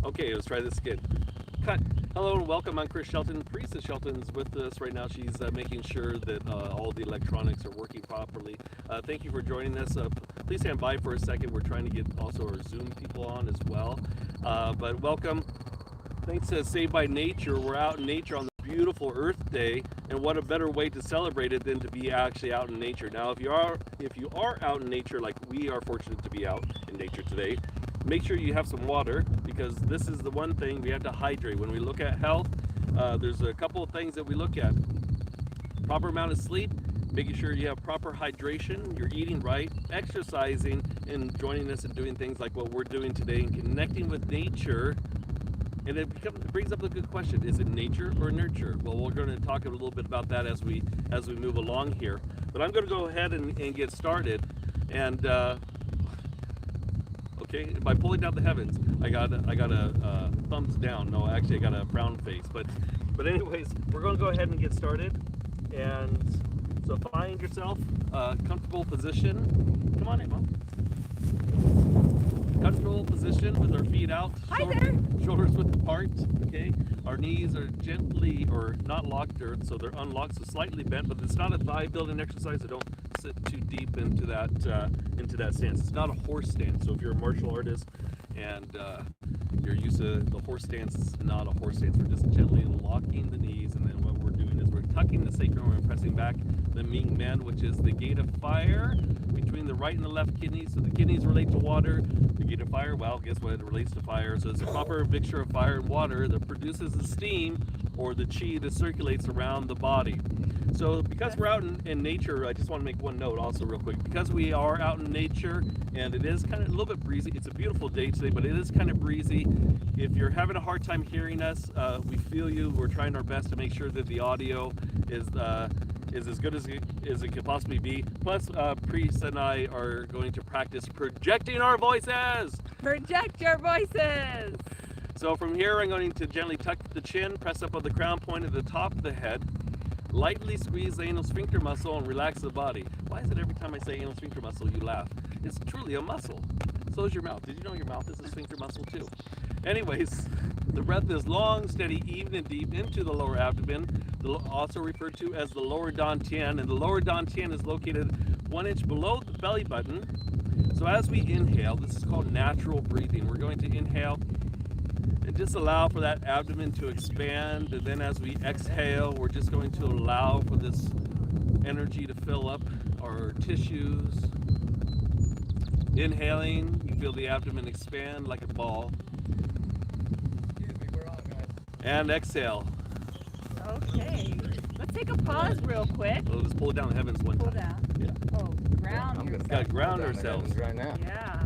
Okay, let's try this again. Cut. Hello and welcome. I'm Chris Shelton. Parisa Shelton's with us right now. She's making sure that all the electronics are working properly. Thank you for joining us. Please stand by for a second. We're trying to get also our Zoom people on as well. But welcome. Thanks to Saved by Nature. We're out in nature on the beautiful Earth Day, and what a better way to celebrate it than to be actually out in nature. Now, if you are out in nature, like we are fortunate to be out in nature today, make sure you have some water, because this is the one thing we have to hydrate. When we look at health, there's a couple of things that we look at. Proper amount of sleep, making sure you have proper hydration, you're eating right, exercising, and joining us and doing things like what we're doing today and connecting with nature. And it brings up a good question: is it nature or nurture? Well, we're going to talk a little bit about that as we move along here. But I'm going to go ahead and get started. And okay, by pulling down the heavens, I got a thumbs down. No, actually, I got a frown face. But anyways, we're going to go ahead and get started. And so find yourself a comfortable position. Come on in, Mom. Comfortable position with our feet out. Shoulders width apart. Okay. Our knees are gently, or not locked, so they're unlocked, so slightly bent. But it's not a thigh building exercise, so don't sit too deep into that stance. It's not a horse stance. So if you're a martial artist and you're used to the horse stance, it's not a horse stance. We're just gently locking the knees, and then what we're doing is we're tucking the sacrum, we're pressing back the Ming Men, which is the gate of fire between the right and the left kidneys. So the kidneys relate to water. The gate of fire, well, guess what? It relates to fire. So it's a proper mixture of fire and water that produces the steam, or the chi, that circulates around the body. So because we're out in nature, I just want to make one note also real quick. Because we are out in nature, and it is kind of a little bit breezy. It's a beautiful day today, but it is kind of breezy. If you're having a hard time hearing us, we feel you. We're trying our best to make sure that the audio is as good as it could possibly be. Plus, Parisa and I are going to practice projecting our voices. Project your voices. So from here, I'm going to gently tuck the chin, press up on the crown point at the top of the head, lightly squeeze the anal sphincter muscle and relax the body. Why is it every time I say anal sphincter muscle, you laugh? It's truly a muscle. So is your mouth. Did you know your mouth is a sphincter muscle too? Anyways, the breath is long, steady, even, and deep into the lower abdomen, also referred to as the lower dantian. And the lower dantian is located 1 inch below the belly button. So as we inhale, this is called natural breathing. We're going to inhale and just allow for that abdomen to expand. And then as we exhale, we're just going to allow for this energy to fill up our tissues. Inhaling, you feel the abdomen expand like a ball. Excuse me, we're on, guys. And exhale. Okay. Let's take a pause real quick. We'll just pull it down the heavens one Pull time. down. Yeah. Oh, ground I'm yourself. Gotta ground Down the ourselves. heavens right now. Yeah.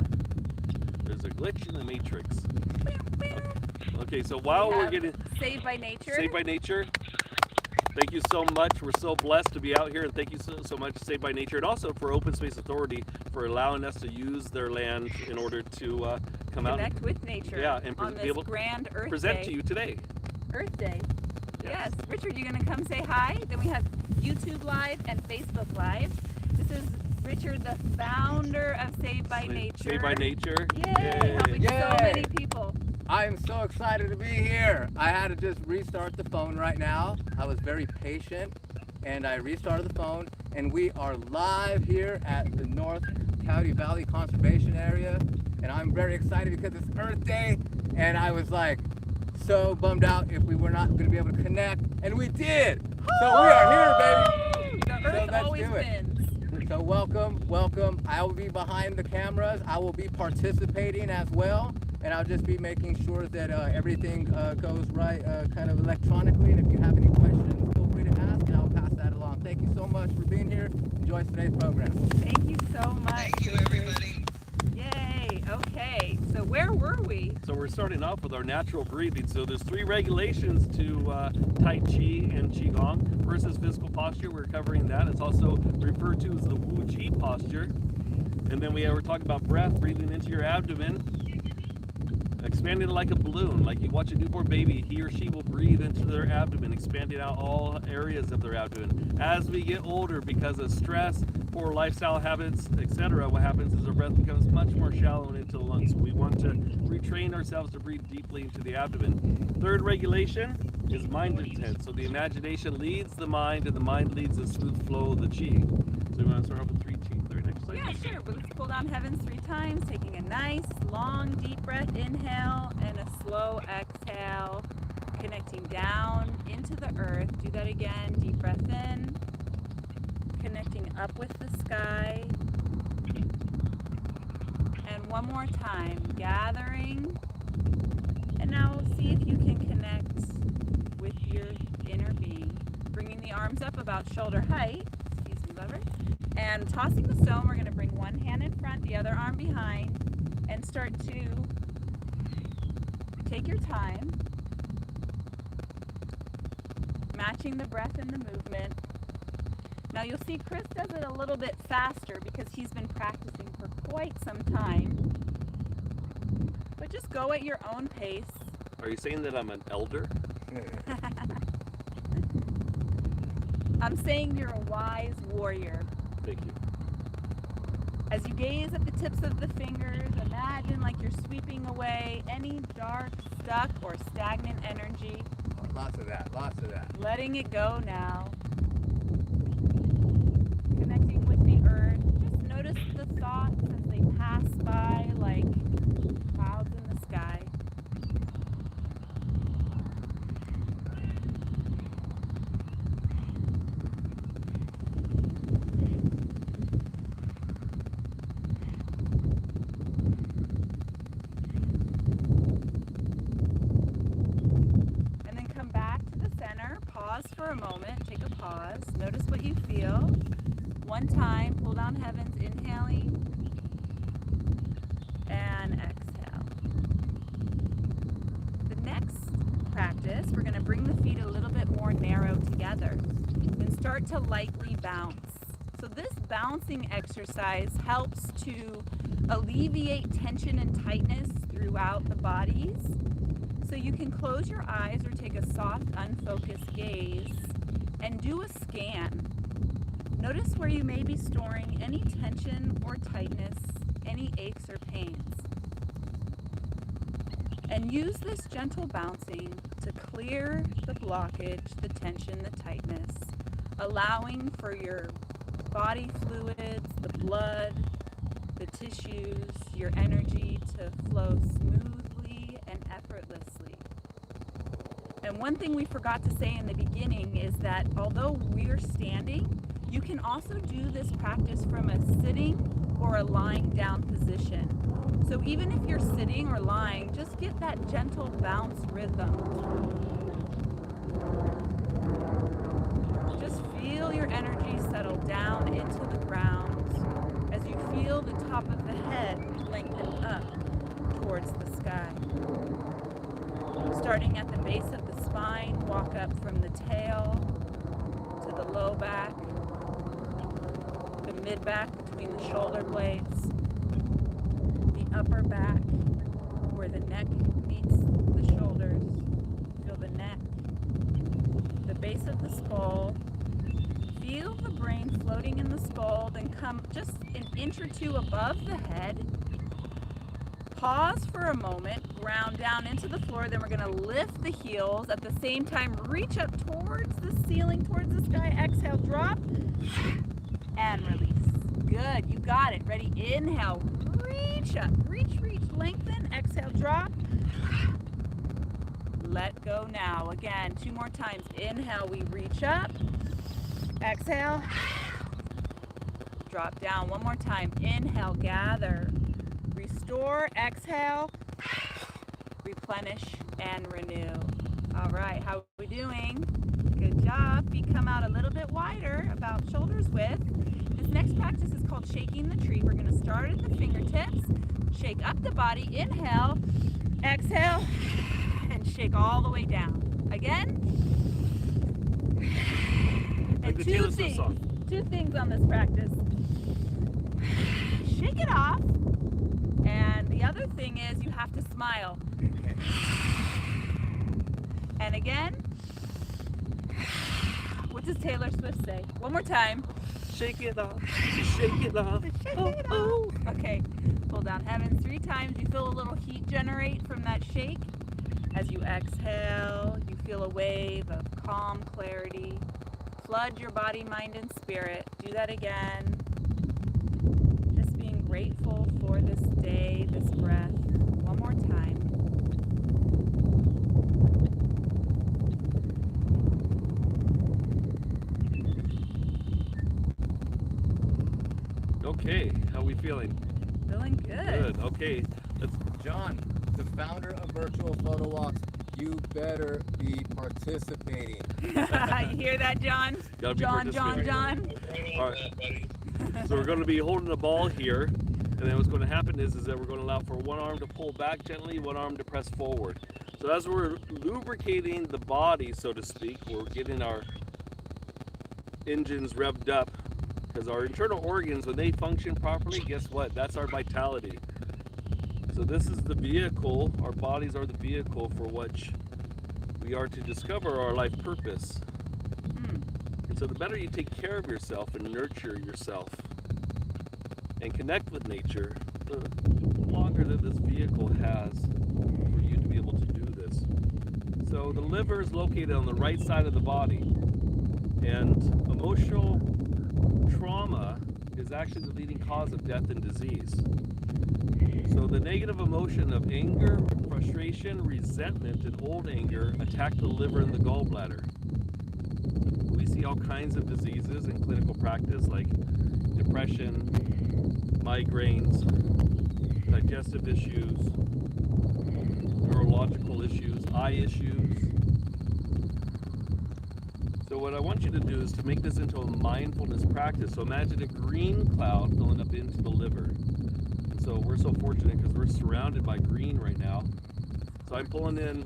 There's a glitch in the matrix. Okay, so while we're getting Saved by Nature. Saved by Nature, thank you so much. We're so blessed to be out here, and thank you so much, Saved by Nature, and also for Open Space Authority for allowing us to use their land in order to come out Connect with nature. Yeah, and on be this able to grand Earth present Day. to you today. Earth Day. Yes. Yes. Richard, you gonna come say hi? Then we have YouTube Live and Facebook Live. This is Richard, the founder of Saved by Nature. Saved by Nature. Yay! Helping so Yay. many people. I am so excited to be here. I had to just restart the phone right now. I was very patient, and I restarted the phone, and we are live here at the North Coyote Valley Conservation Area, and I'm very excited because it's Earth Day, and I was like so bummed out if we were not going to be able to connect, and we did. So we are here, baby. The Earth let's always do it. wins. So welcome. I will be behind the cameras. I will be participating as well, and I'll just be making sure that everything goes right kind of electronically. And if you have any questions, feel free to ask, and I'll pass that along. Thank you so much for being here. Enjoy today's program. Thank you so much. Thank you, everybody. Yay. Okay. So where were we? So we're starting off with our natural breathing. So there's 3 regulations to Tai Chi and Qigong. First is physical posture. We're covering that. It's also referred to as the Wu Ji posture. And then we're talking about breath, breathing into your abdomen. Expanding like a balloon, like you watch a newborn baby, he or she will breathe into their abdomen, expanding out all areas of their abdomen. As we get older, because of stress, poor lifestyle habits, etc., what happens is our breath becomes much more shallow and into the lungs. So we want to retrain ourselves to breathe deeply into the abdomen. Third regulation is mind intent. So the imagination leads the mind, and the mind leads the smooth flow of the chi. So we want to start off with third exercise. Yeah, sure. Let's pull down heavens 3 times, taking a nice, long, deep breath, inhale, and a slow exhale, connecting down into the earth. Do that again. Deep breath in, connecting up with the sky. And one more time, gathering. And now see if you can connect with your inner being. Bringing the arms up about shoulder height. Excuse me, lovers. And tossing the stone, we're going to bring one hand in front, the other arm behind, and start to take your time, matching the breath and the movement. Now you'll see Chris does it a little bit faster because he's been practicing for quite some time. But just go at your own pace. Are you saying that I'm an elder? I'm saying you're a wise warrior. Thank you. As you gaze at the tips of the fingers, imagine like you're sweeping away any dark, stuck, or stagnant energy. Lots of that, lots of that. Letting it go now. Connecting with the earth. Just notice the thoughts as they pass by like clouds in the sky. For a moment, take a pause, notice what you feel. One time, pull down heavens, inhaling and exhale. The next practice, we're going to bring the feet a little bit more narrow together and start to lightly bounce. So this bouncing exercise helps to alleviate tension and tightness throughout the bodies. So you can close your eyes or take a soft, unfocused gaze and do a scan. Notice where you may be storing any tension or tightness, any aches or pains. And use this gentle bouncing to clear the blockage, the tension, the tightness, allowing for your body fluids, the blood, the tissues, your energy to flow smoothly and effortlessly. And one thing we forgot to say in the beginning is that although we're standing, you can also do this practice from a sitting or a lying down position. So even if you're sitting or lying, just get that gentle bounce rhythm. Just feel your energy settle down into the ground as you feel the top of the head lengthen up towards the sky. Starting at the base of the spine, walk up from the tail to the low back, the mid back between the shoulder blades, the upper back where the neck meets the shoulders. Feel the neck, the base of the skull. Feel the brain floating in the skull, then come just an inch or two above the head. Pause for a moment, ground down into the floor, then we're going to lift the heels. At the same time, reach up towards the ceiling, towards the sky. Exhale, drop, and release. Good, you got it. Ready? Inhale, reach up, reach, lengthen. Exhale, drop. Let go now. Again, 2 more times. Inhale, we reach up. Exhale, drop down. 1 more time. Inhale, gather. Restore, exhale, replenish, and renew. All right, how are we doing? Good job. Feet come out a little bit wider, about shoulders width. This next practice is called shaking the tree. We're going to start at the fingertips, shake up the body, inhale, exhale, and shake all the way down. Again. And two things on this practice. Shake it off. And the other thing is you have to smile. And again. What does Taylor Swift say? One more time. Shake it off. Shake it off. Oh. Okay. Pull down heavens 3 times. You feel a little heat generate from that shake. As you exhale, you feel a wave of calm clarity. Flood your body, mind, and spirit. Do that again. Just being grateful for this day, this breath. One more time. Okay, how are we feeling? Feeling good. Good. Okay, let's. John, the founder of Virtual Photo Walks, you better be participating. You hear that, John? Gotta be John. All right. So we're going to be holding the ball here, and then what's going to happen is that we're going to allow for one arm to pull back gently, one arm to press forward. So as we're lubricating the body, so to speak, we're getting our engines revved up, because our internal organs, when they function properly, guess what? That's our vitality. So this is the vehicle, our bodies are the vehicle for which we are to discover our life purpose. And so the better you take care of yourself and nurture yourself and connect with nature, the longer that this vehicle has for you to be able to do this. So the liver is located on the right side of the body, and emotional trauma is actually the leading cause of death and disease. So the negative emotion of anger, frustration, resentment, and old anger attack the liver and the gallbladder. We see all kinds of diseases in clinical practice like depression, migraines, digestive issues, neurological issues, eye issues. So what I want you to do is to make this into a mindfulness practice. So imagine a green cloud filling up into the liver. And so we're so fortunate because we're surrounded by green right now. So I'm pulling in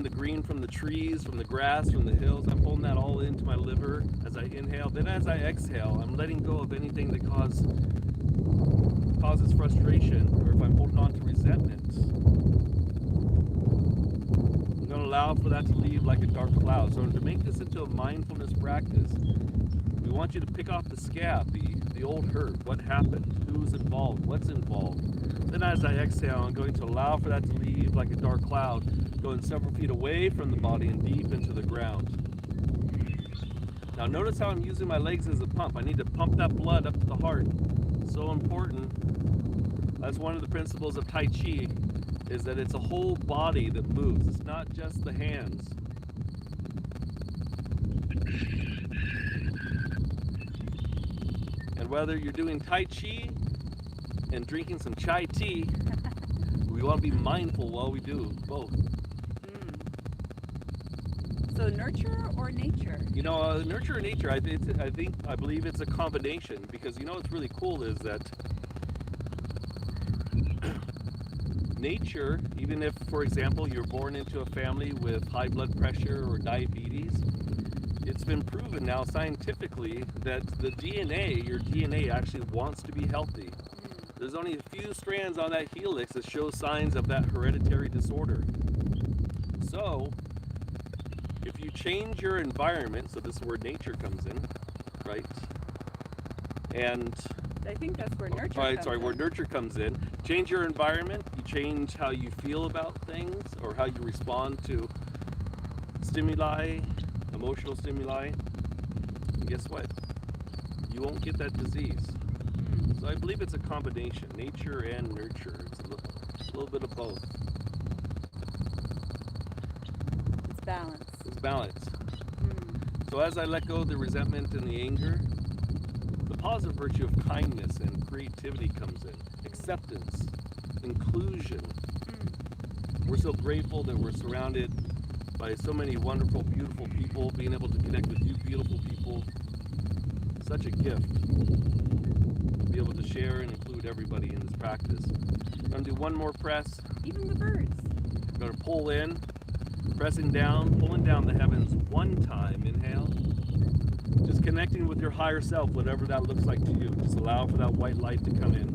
the green from the trees, from the grass, from the hills. I'm pulling that all into my liver as I inhale. Then as I exhale, I'm letting go of anything that causes frustration, or if I'm holding on to resentment. I'm going to allow for that to leave like a dark cloud. So to make this into a mindfulness practice, we want you to pick off the scab, the old hurt, what happened, who's involved, what's involved. Then as I exhale, I'm going to allow for that to leave like a dark cloud, going several feet away from the body and deep into the ground. Now notice how I'm using my legs as a pump. I need to pump that blood up to the heart. So important. That's one of the principles of Tai Chi, is that it's a whole body that moves. It's not just the hands. And whether you're doing Tai Chi and drinking some chai tea, we want to be mindful while we do both. So nurture or nature? You know, nurture or nature, I believe it's a combination, because you know what's really cool is that nature, even if, for example, you're born into a family with high blood pressure or diabetes, it's been proven now scientifically that the DNA, your DNA actually wants to be healthy. There's only a few strands on that helix that show signs of that hereditary disorder. So, if you change your environment, so this is where nature comes in, right? And I think that's where nurture comes in. Where nurture comes in. Change your environment, you change how you feel about things or how you respond to stimuli, emotional stimuli. And guess what? You won't get that disease. So I believe it's a combination, nature and nurture. It's a little bit of both. It's balance. It's balance. So as I let go of the resentment and the anger, the positive virtue of kindness and creativity comes in. Acceptance, inclusion. We're so grateful that we're surrounded by so many wonderful, beautiful people, being able to connect with you beautiful people. Such a gift to be able to share and include everybody in this practice. I'm going to do one more press. Even the birds. I'm going to pull in, pressing down, pulling down the heavens one time. Inhale. Just connecting with your higher self, whatever that looks like to you. Just allow for that white light to come in.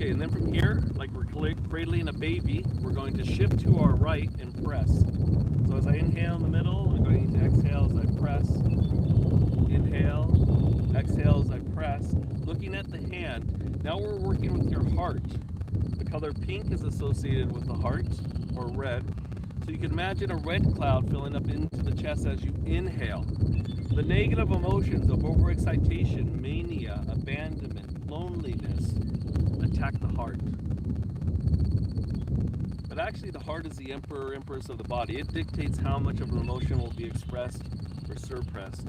Okay, and then from here, like we're cradling a baby, we're going to shift to our right and press. So as I inhale in the middle, I'm going to exhale as I press. Inhale, exhale as I press. Looking at the hand, now we're working with your heart. The color pink is associated with the heart, or red. So you can imagine a red cloud filling up into the chest as you inhale. The negative emotions of overexcitation, mania, abandonment, loneliness attack the heart. But actually the heart is the emperor, empress of the body. It dictates how much of an emotion will be expressed or suppressed.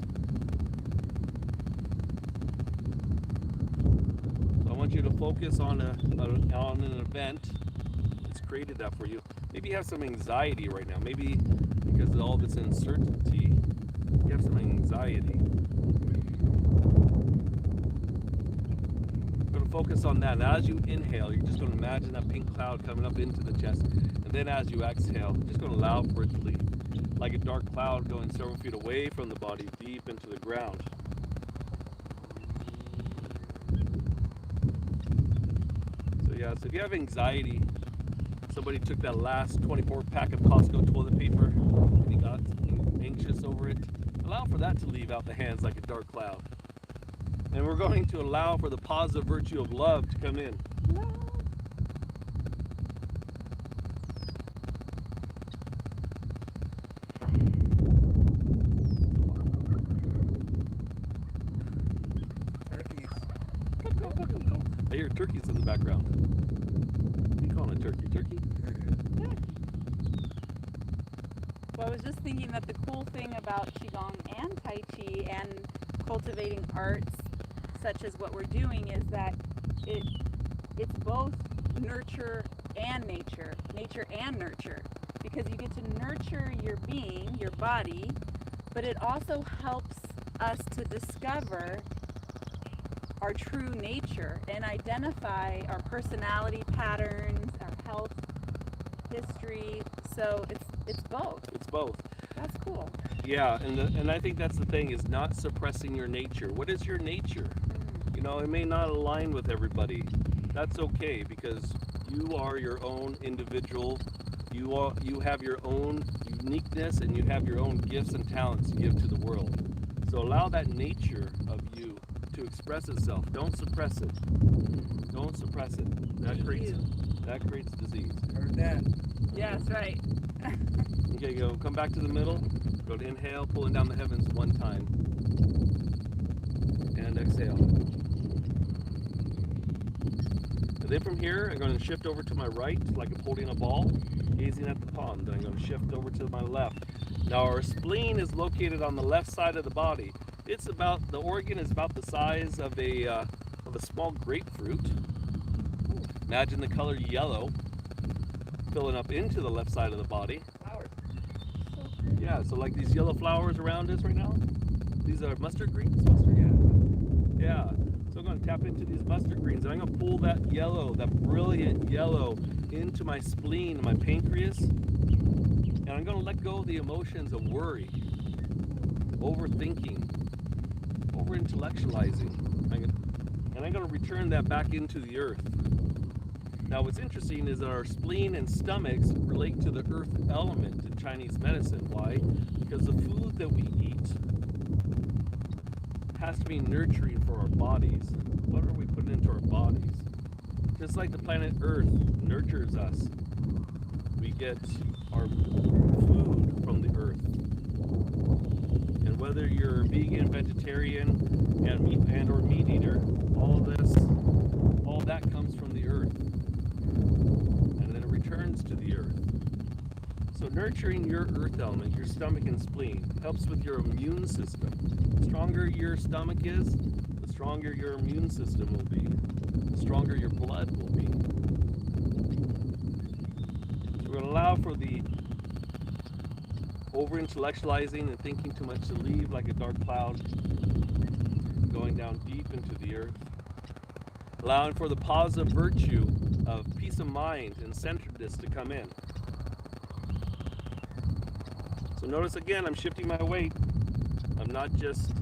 So I want you to focus on an event. It's created that for you. Maybe you have some anxiety right now. Maybe because of all this uncertainty, you have some anxiety. You're going to focus on that. And as you inhale, you're just going to imagine that pink cloud coming up into the chest. And then as you exhale, you're just going to allow for it to leave. Like a dark cloud going several feet away from the body, deep into the ground. So yeah, so if you have anxiety, somebody took that last 24-pack of Costco toilet paper and he got anxious over it, allow for that to leave out the hands like a dark cloud. And we're going to allow for the positive virtue of love to come in. I hear turkeys in the background. What are you calling a turkey? Turkey? Well, I was just thinking that the cool thing about Qigong and Tai Chi and cultivating arts, such as what we're doing, is that it's both nurture and nature and nurture, because you get to nurture your being, your body, but it also helps us to discover our true nature and identify our personality patterns, our health history. So it's both. It's both. That's cool. Yeah, and I think that's the thing, is not suppressing your nature. What is your nature? You know, it may not align with everybody. That's okay, because you are your own individual. You have your own uniqueness, and you have your own gifts and talents to give to the world. So allow that nature of you to express itself. Don't suppress it. Don't suppress it. That creates disease. Heard that. Yeah, that's right. Okay, go. Come back to the middle. Go to inhale, pulling down the heavens one time. And exhale. And then from here, I'm going to shift over to my right, like I'm holding a ball, gazing at the palm. Then I'm going to shift over to my left. Now our spleen is located on the left side of the body. The organ is about the size of a small grapefruit. Imagine the color yellow filling up into the left side of the body. Flowers. Yeah, so like these yellow flowers around us right now, these are mustard greens? Yeah. So I'm going to tap into these mustard greens, and I'm going to pull that yellow, that brilliant yellow, into my spleen, my pancreas, and I'm going to let go of the emotions of worry, overthinking, over-intellectualizing, and I'm going to return that back into the earth. Now what's interesting is that our spleen and stomachs relate to the earth element in Chinese medicine. Why? Because the food that we eat has to be nurturing for our bodies. What are we putting into our bodies? Just like the planet Earth nurtures us, we get our food from the earth. And whether you're vegan, vegetarian, and or meat eater, all that comes from the earth. And then it returns to the earth. So nurturing your earth element, your stomach and spleen, helps with your immune system. The stronger your stomach is, the stronger your immune system will be. The stronger your blood will be. So we're going to allow for the over-intellectualizing and thinking too much to leave like a dark cloud, going down deep into the earth. Allowing for the positive virtue of peace of mind and centeredness to come in. So notice again, I'm shifting my weight. I'm not just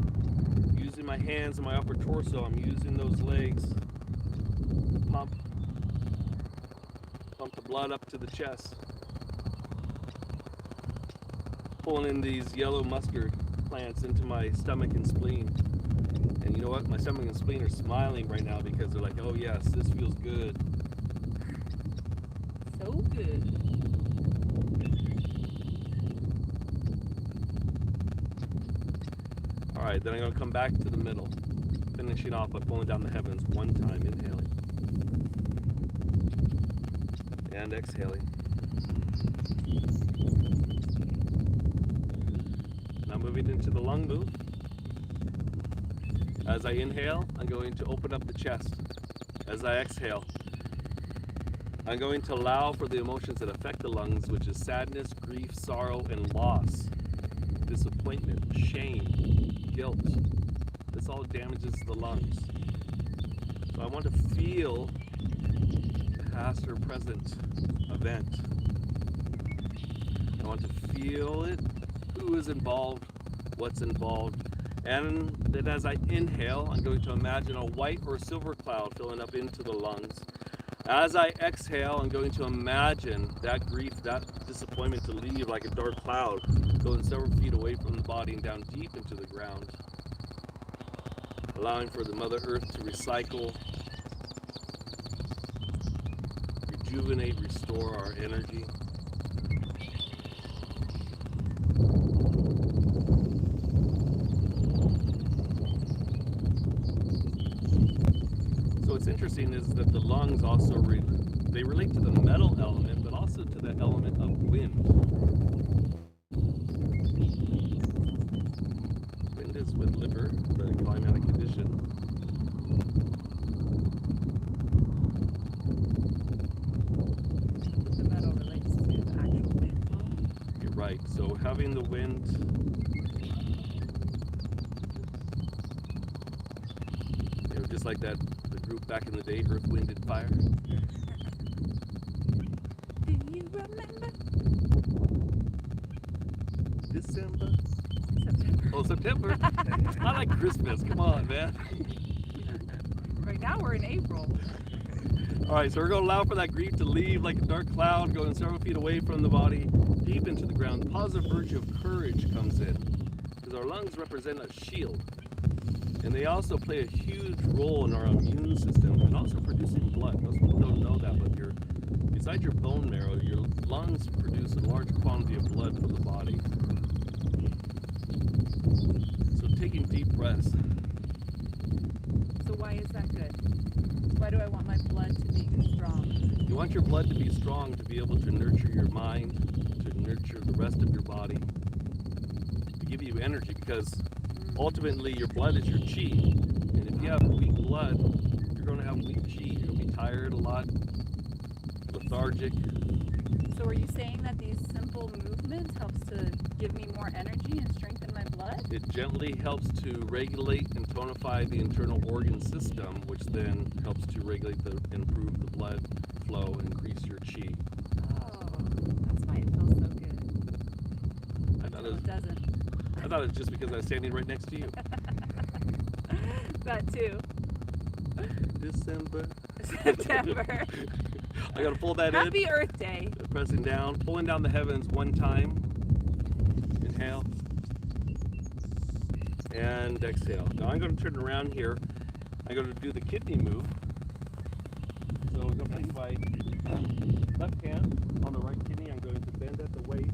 using my hands and my upper torso. I'm using those legs to pump Pump the blood up to the chest. Pulling in these yellow mustard plants into my stomach and spleen. And you know what? My stomach and spleen are smiling right now because they're like, oh yes, this feels good. So good. Alright, then I'm going to come back to the middle. Finishing off by pulling down the heavens one time, inhaling. And exhaling. Now moving into the lung move. As I inhale, I'm going to open up the chest. As I exhale, I'm going to allow for the emotions that affect the lungs, which is sadness, grief, sorrow, and loss, disappointment, shame, guilt. This all damages the lungs. So I want to feel past or present event. I want to feel it, who is involved, what's involved. And then as I inhale, I'm going to imagine a white or silver cloud filling up into the lungs. As I exhale, I'm going to imagine that grief, that disappointment to leave like a dark cloud, going several feet away from the body and down deep into the ground. Allowing for the Mother Earth to recycle, rejuvenate, restore our energy. So what's interesting is that the lungs also they relate to the metal element, but also to the element of wind. Wind is with liver, the climatic condition. The metal relates to the actual wind flow. You're right. So having the wind, just like that, the group back in the day, Earth, Wind, and Fire. Do you remember? December. September. Oh, September. I like Christmas. Come on, man. Right now we're in April. All right, so we're going to allow for that grief to leave like a dark cloud, going several feet away from the body, deep into the ground. The positive virtue of courage comes in, because our lungs represent a shield. And they also play a huge role in our immune system and also producing blood. Most people don't know that, but besides your bone marrow, your lungs produce a large quantity of blood for the body. So taking deep breaths. So why is that good? Why do I want my blood to be strong? You want your blood to be strong to be able to nurture your mind, to nurture the rest of your body, to give you energy, because ultimately your blood is your chi. And if you have weak blood, you're going to have weak chi. You'll be tired a lot, lethargic. So are you saying that these simple movements helps to give me more energy and strengthen my blood? It gently helps to regulate and tonify the internal organ system, which then helps to regulate improve the blood flow and increase your chi. Oh, that's why it feels so good. I thought No, it doesn't. I thought it was just because I was standing right next to you. That too. December. September. I gotta pull that in. Happy Earth Day. Pressing down, pulling down the heavens one time. Inhale. And exhale. Now I'm going to turn around here. I'm going to do the kidney move. So I'm going to place my left hand on the right kidney. I'm going to bend at the waist.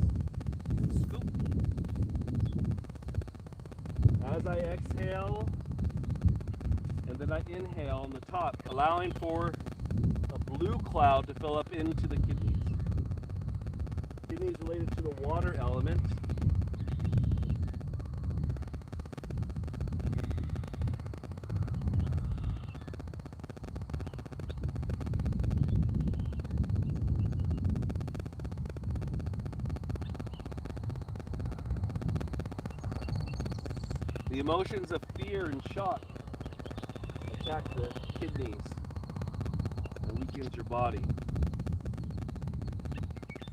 Scoop. As I exhale, and then I inhale on the top, allowing for a blue cloud to fill up into the kidneys. Kidneys related to the water element. The emotions of fear and shock attack the kidneys and weakens your body.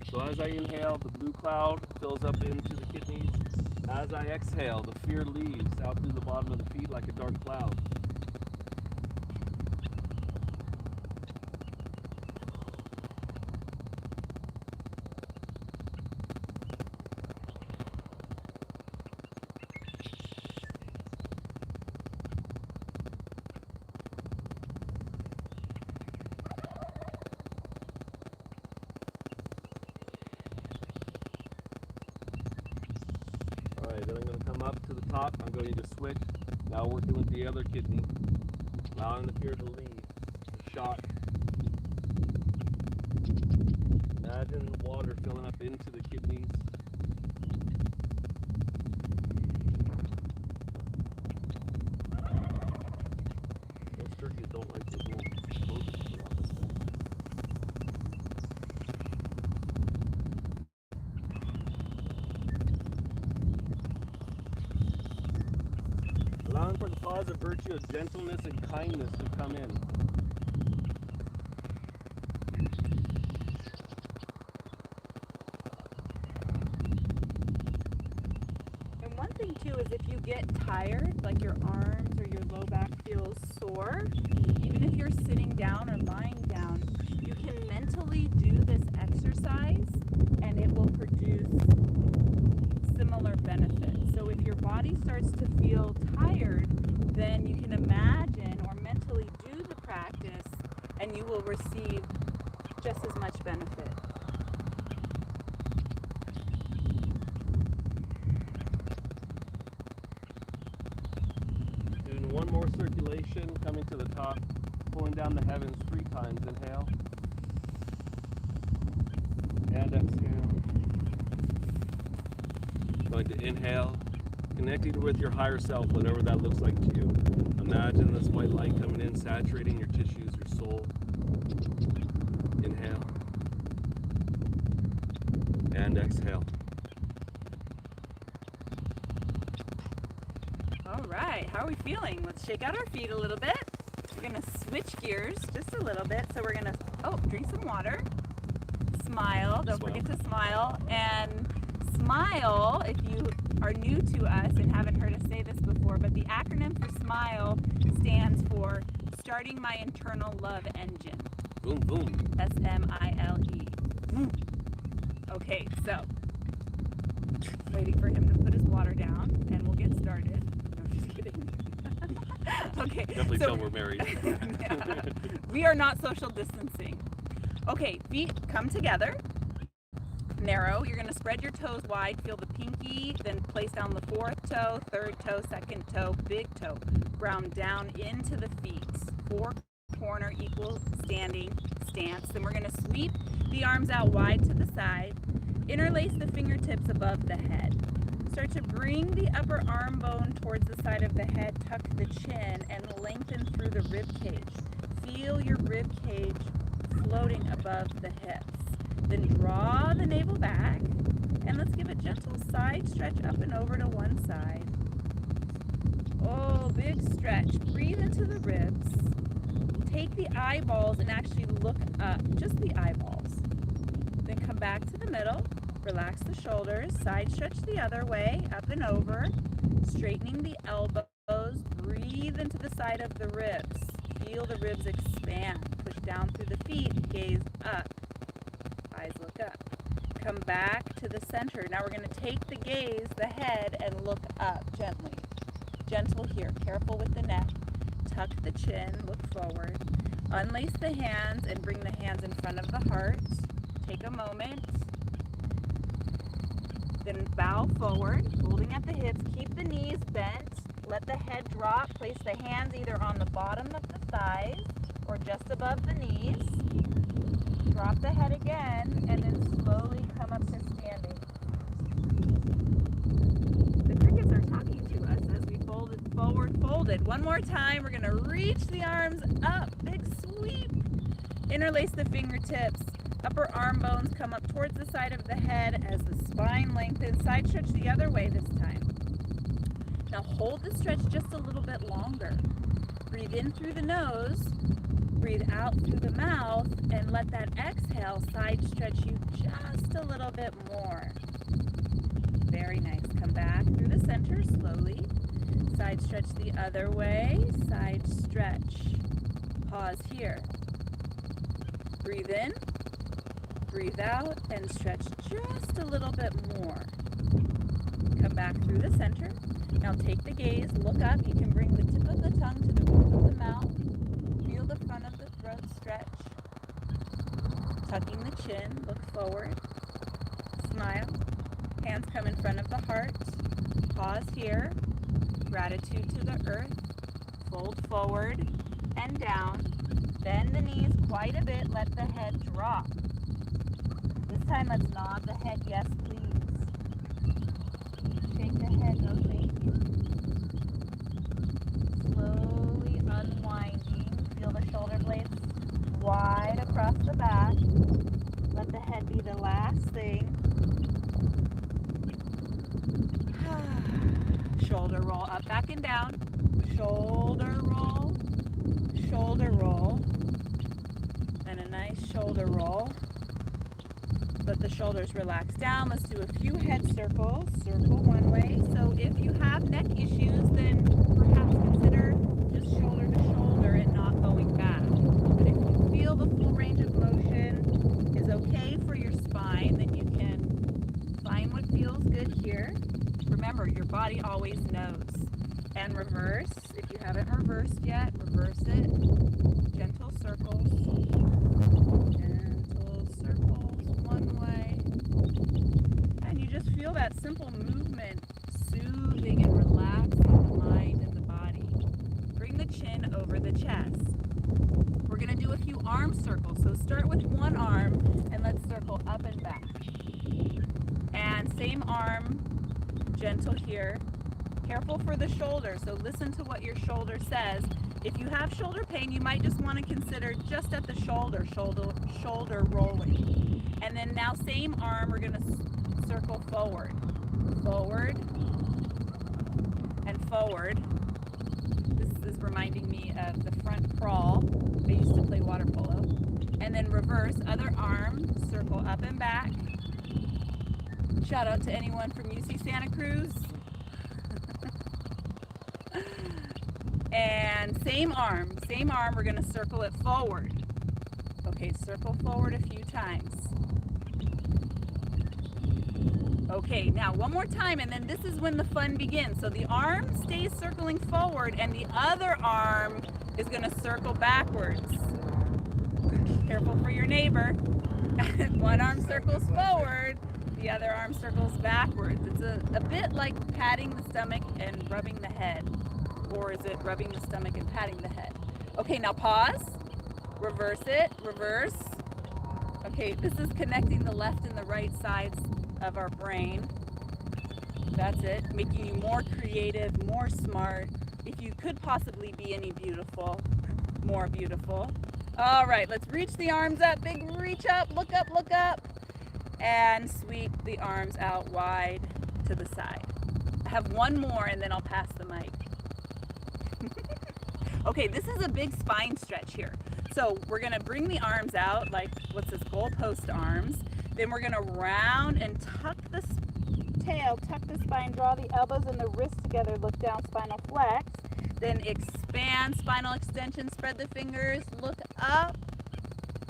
So as I inhale, the blue cloud fills up into the kidneys. As I exhale, the fear leaves out through the bottom of the feet like a dark cloud. up to the top. I'm going to switch. Now working with the other kidney. Allowing the fear to leave. Shock. Imagine the water filling up into the kidneys. Those turkeys don't like those little explosives that are on this thing. Allowing for the positive virtue of gentleness and kindness to come in. And one thing too is if you get tired, like your arms or your low back feels sore, even if you're sitting down or lying down, you can mentally do this exercise and it will produce similar benefits. So if your body starts to feel tired, then you can imagine or mentally do the practice and you will receive just as much benefit. Doing one more circulation, coming to the top, pulling down the heavens 3 times. Inhale. And exhale. Going to inhale, connecting with your higher self, whatever that looks like to you. Imagine this white light coming in, saturating your tissues, your soul. Inhale. And exhale. All right, how are we feeling? Let's shake out our feet a little bit. We're gonna switch gears just a little bit. So we're gonna, drink some water. Smile, don't forget to smile. And smile, if you are new to us and haven't heard us say this before, but the acronym for SMILE stands for Starting My Internal Love Engine. Boom, boom. S-M-I-L-E. Okay, so waiting for him to put his water down and we'll get started. No, just kidding. Okay. Definitely tell we're married. Yeah. We are not social distancing. Okay, feet come together. Narrow. You're going to spread your toes wide. Feel the pinky, then place down the 4th toe, 3rd toe, 2nd toe, big toe. Ground down into the feet. 4-corner equal standing stance. Then we're going to sweep the arms out wide to the side. Interlace the fingertips above the head. Start to bring the upper arm bone towards the side of the head. Tuck the chin and lengthen through the rib cage. Feel your rib cage floating above the hips. Then draw the navel back, and let's give a gentle side stretch up and over to one side. Oh, big stretch. Breathe into the ribs. Take the eyeballs and actually look up, just the eyeballs. Then come back to the middle. Relax the shoulders. Side stretch the other way, up and over. Straightening the elbows. Breathe into the side of the ribs. Feel the ribs expand. Push down through the feet. Gaze up. Eyes look up. Come back to the center. Now we're going to take the gaze, the head, and look up gently. Gentle here. Careful with the neck. Tuck the chin. Look forward. Unlace the hands and bring the hands in front of the heart. Take a moment. Then bow forward, holding at the hips. Keep the knees bent. Let the head drop. Place the hands either on the bottom of the thighs or just above the knees. Drop the head again, and then slowly come up to standing. The crickets are talking to us as we forward folded. One more time, we're going to reach the arms up. Big sweep. Interlace the fingertips. Upper arm bones come up towards the side of the head as the spine lengthens. Side stretch the other way this time. Now hold the stretch just a little bit longer. Breathe in through the nose. Breathe out through the mouth, and let that exhale side stretch you just a little bit more. Very nice. Come back through the center slowly. Side stretch the other way. Side stretch. Pause here. Breathe in. Breathe out and stretch just a little bit more. Come back through the center. Now take the gaze, look up. You can bring the tip of the tongue to the roof of the mouth. Feel the front of the throat stretch. Tucking the chin, look forward. Smile. Hands come in front of the heart. Pause here. Gratitude to the earth. Fold forward and down. Bend the knees quite a bit. Let the head drop. This time let's nod the head, yes please. Shake the head, no thank you. Slowly unwinding. Feel the shoulder blades wide across the back. Let the head be the last thing. Shoulder roll up, back and down. Shoulder roll, and a nice shoulder roll. Let the shoulders relax down. Let's do a few head circles. Circle one way. So if you have neck issues, then perhaps consider just shoulder to shoulder and not going back. But if you feel the full range of motion is okay for your spine, then you can find what feels good here. Remember, your body always knows. And reverse. If you haven't reversed yet, reverse it. Gentle circles. Gentle circles one way. And you just feel that simple movement soothing and relaxing the mind and the body. Bring the chin over the chest. We're going to do a few arm circles. So start with one arm and let's circle up and back. And same arm. Gentle here. Careful for the shoulder, so listen to what your shoulder says. If you have shoulder pain, you might just want to consider just at the shoulder rolling. And then now same arm, we're going to circle forward. Forward and forward. This is reminding me of the front crawl. I used to play water polo. And then reverse, other arm, circle up and back. Shout out to anyone from UC Santa Cruz. And same arm, we're going to circle it forward. Okay, circle forward a few times. Okay, now one more time, and then this is when the fun begins. So the arm stays circling forward, and the other arm is going to circle backwards. Careful for your neighbor. One arm circles forward, the other arm circles backwards. It's a bit like patting the stomach and rubbing the head. Or is it rubbing the stomach and patting the head? Okay, now pause. Reverse it. Reverse. Okay, this is connecting the left and the right sides of our brain. That's it. Making you more creative, more smart. If you could possibly be any beautiful, more beautiful. All right, let's reach the arms up. Big reach up. Look up, look up. And sweep the arms out wide to the side. I have one more and then I'll pass the mic. Okay, this is a big spine stretch here. So we're going to bring the arms out like, what's this, goalpost arms. Then we're going to round and tuck the tail, tuck the spine, draw the elbows and the wrists together, look down, spinal flex. Then expand, spinal extension, spread the fingers, look up,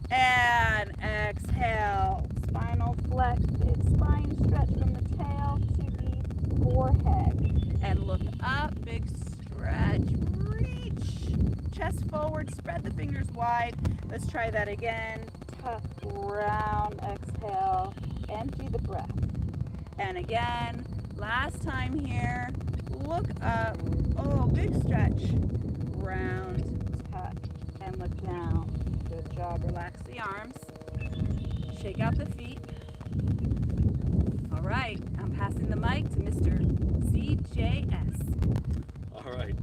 and exhale. Spinal flex, big spine stretch from the tail to the forehead. And look up, big stretch, reach, chest forward, spread the fingers wide. Let's try that again. Tuck, round, exhale, empty the breath. And again, last time here, look up, oh, big stretch, round, tuck, and look down. Good job, relax the arms, shake out the feet. All right, I'm passing the mic to Mr. CJS. All right,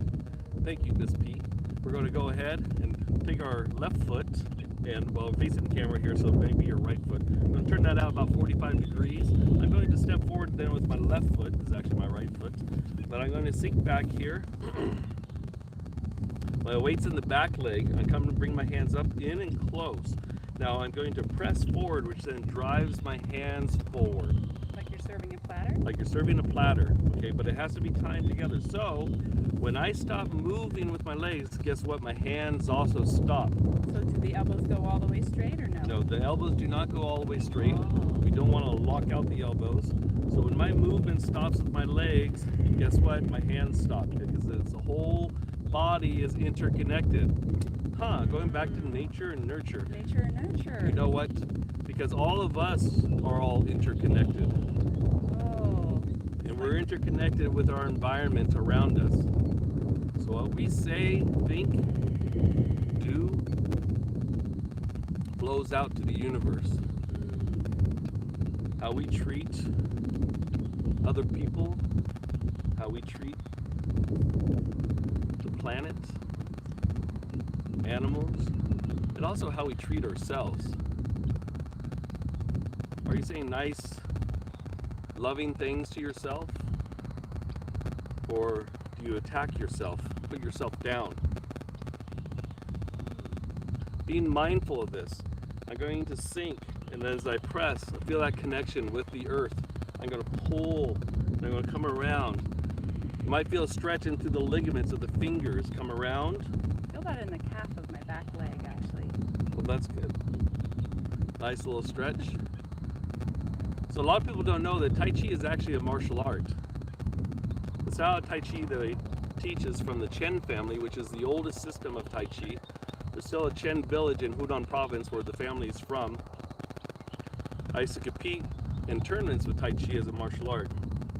thank you, Miss P. We're going to go ahead and take our left foot, and well, facing the camera here, so maybe your right foot. I'm going to turn that out about 45 degrees. I'm going to step forward then with my left foot. This is actually my right foot. But I'm going to sink back here. My weight's in the back leg. I'm coming to bring my hands up in and close. Now I'm going to press forward, which then drives my hands forward. Like you're serving a platter? Like you're serving a platter, okay? But it has to be timed together. So when I stop moving with my legs, guess what? My hands also stop. So do the elbows go all the way straight or no? No, the elbows do not go all the way straight. We don't want to lock out the elbows. So when my movement stops with my legs, guess what? My hands stop, because it's the whole body is interconnected. Going back to nature and nurture. Nature and nurture. You know what? Because all of us are all interconnected. Oh, we're interconnected with our environment around us. So what we say, think, do, flows out to the universe. How we treat other people, how we treat the planet, animals, and also how we treat ourselves. Are you saying nice, loving things to yourself? Or do you attack yourself, put yourself down? Being mindful of this. I'm going to sink, and as I press, I feel that connection with the earth. I'm going to pull, and I'm going to come around. You might feel a stretch into the ligaments of the fingers. Come around. I feel that in the calf of my back leg, actually. Well, that's good. Nice little stretch. So a lot of people don't know that Tai Chi is actually a martial art. The style of Tai Chi that they teach is from the Chen family, which is the oldest system of Tai Chi. There's still a Chen village in Hudong province where the family is from. I used to compete in tournaments with Tai Chi as a martial art.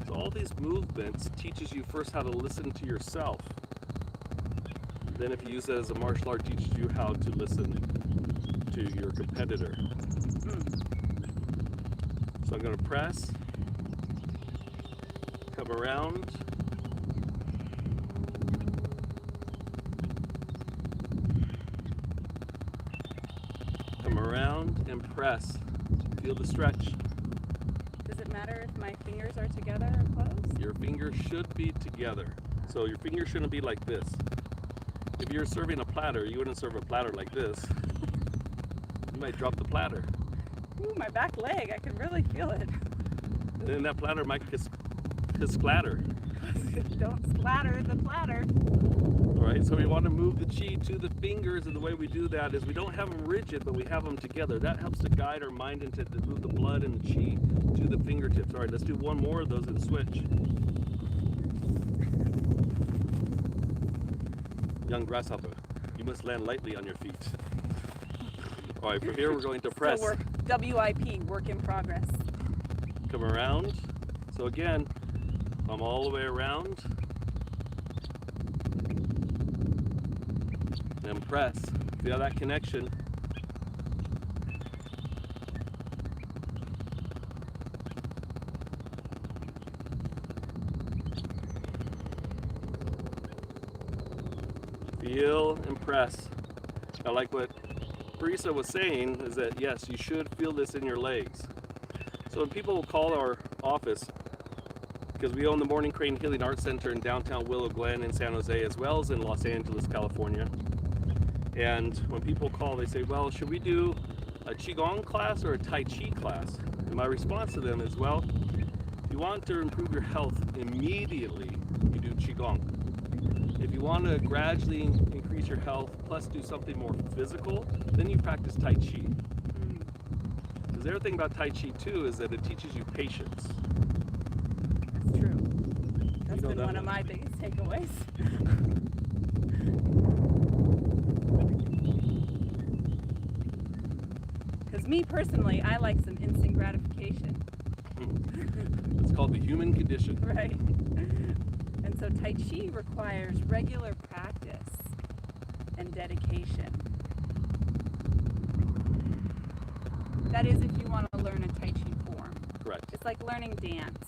So all these movements teaches you first how to listen to yourself. Then if you use that as a martial art, teaches you how to listen to your competitor. So I'm going to press, come around, come around and press. Feel the stretch. Does it matter if my fingers are together or closed? Your fingers should be together. So your fingers shouldn't be like this. If you're serving a platter, you wouldn't serve a platter like this. You might drop the platter. Ooh, my back leg, I can really feel it. And then that platter might splatter. Don't splatter the platter. All right, so we want to move the chi to the fingers, and the way we do that is we don't have them rigid, but we have them together. That helps to guide our mind into to move the blood and the chi to the fingertips. All right, let's do one more of those and switch. Young grasshopper, you must land lightly on your feet. All right, from here we're going to press. So WIP, work in progress. Come around. So again, come all the way around. And press. Feel that connection. Feel and press. I like what Parisa was saying is that yes, you should feel this in your legs. So when people call our office, because we own the Morning Crane Healing Arts Center in downtown Willow Glen in San Jose, as well as in Los Angeles, California. And when people call, they say, well, should we do a Qigong class or a Tai Chi class? And my response to them is, well, if you want to improve your health immediately, you do Qigong. If you want to gradually increase your health, plus do something more physical, then you practice Tai Chi. Because the other thing about Tai Chi too is that it teaches you patience. That's true. That's You know been that one of one. my biggest takeaways. Because me personally, I like some instant gratification. It's called the human condition. Right. And so Tai Chi requires regular practice and dedication. That is if you want to learn a Tai Chi form. Correct. It's like learning dance.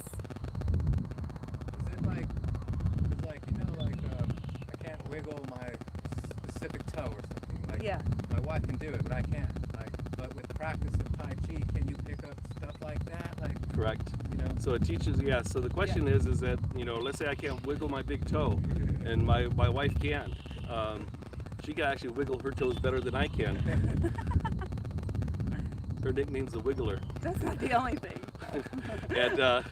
Is it like, it's like, you know, like I can't wiggle my specific toe or something. Like, Yeah. my wife can do it, but I can't. Like, but with practice of Tai Chi, can you pick up stuff like that? Like, Correct. you know? So it teaches, yeah. So the question is that, you know, let's say I can't wiggle my big toe, and my wife can. She can actually wiggle her toes better than I can. Her nickname's the Wiggler. That's not the only thing. And